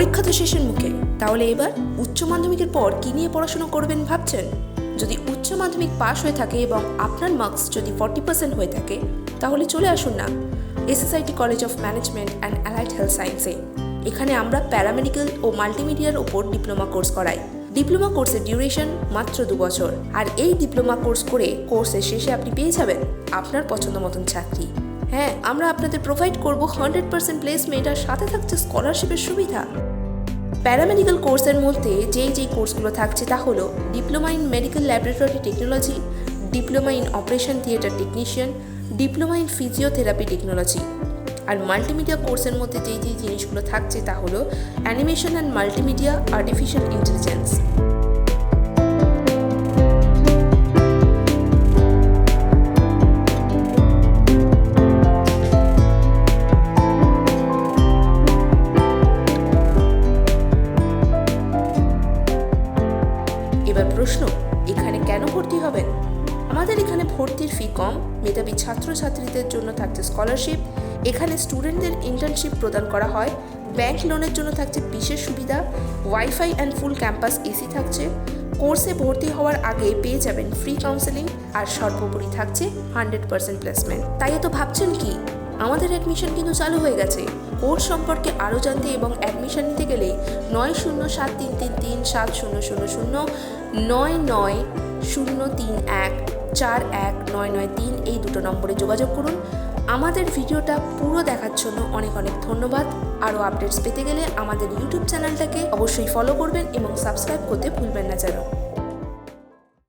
পরীক্ষা তো শেষের মুখে, তাহলে এবার উচ্চ মাধ্যমিকের পর কী নিয়ে পড়াশোনা করবেন ভাবছেন? যদি উচ্চ মাধ্যমিক পাশ হয়ে থাকে এবং আপনার মার্কস যদি 40% হয়ে থাকে, তাহলে চলে আসুন না SSIT college of management and allied health সায়েন্সে। এখানে আমরা প্যারামেডিক্যাল ও মাল্টিমিডিয়ার ওপর ডিপ্লোমা কোর্স করাই। ডিপ্লোমা কোর্সের ডিউরেশন মাত্র 2 বছর, আর এই ডিপ্লোমা কোর্স করে কোর্সের শেষে আপনি পেয়ে যাবেন আপনার পছন্দ মতন চাকরি। হ্যাঁ, আমরা আপনাদের প্রোভাইড করব 100% প্লেসমেন্ট, আর সাথে থাকছে স্কলারশিপের সুবিধা। প্যারামেডিক্যাল কোর্সের মধ্যে যেই কোর্সগুলো থাকছে তা হলো diploma in medical laboratory technology, diploma in operation theatre technician, diploma in physiotherapy technology. আর মাল্টিমিডিয়া কোর্সের মধ্যে যেই জিনিসগুলো থাকছে তা হলো animation and multimedia, artificial intelligence. এবার প্রশ্ন, এখানে কেন ভর্তি হবেন? আমাদের এখানে ভর্তির ফি কম, মেধাবী ছাত্রছাত্রীদের জন্য থাকছে স্কলারশিপ, এখানে স্টুডেন্টদের ইন্টার্নশিপ প্রদান করা হয়, ব্যাংক লোনের জন্য থাকছে বিশেষ সুবিধা, wifi and full campus AC থাকছে। কোর্সে ভর্তি হওয়ার আগে পেয়ে যাবেন ফ্রি কাউন্সেলিং, আর সর্বোপরি থাকছে 100% প্লেসমেন্ট। তাই তো ভাবছেন কি? আমাদের অ্যাডমিশন কিন্তু চালু হয়ে গেছে। কোর্স সম্পর্কে আরও জানতে এবং অ্যাডমিশন নিতে গেলে 9073337000 9903141993 এই দুটো নম্বরে যোগাযোগ করুন। আমাদের ভিডিওটা পুরো দেখার জন্য অনেক ধন্যবাদ। আরও আপডেটস পেতে গেলে আমাদের ইউটিউব চ্যানেলটাকে অবশ্যই ফলো করবেন এবং সাবস্ক্রাইব করতে ভুলবেন না যেন।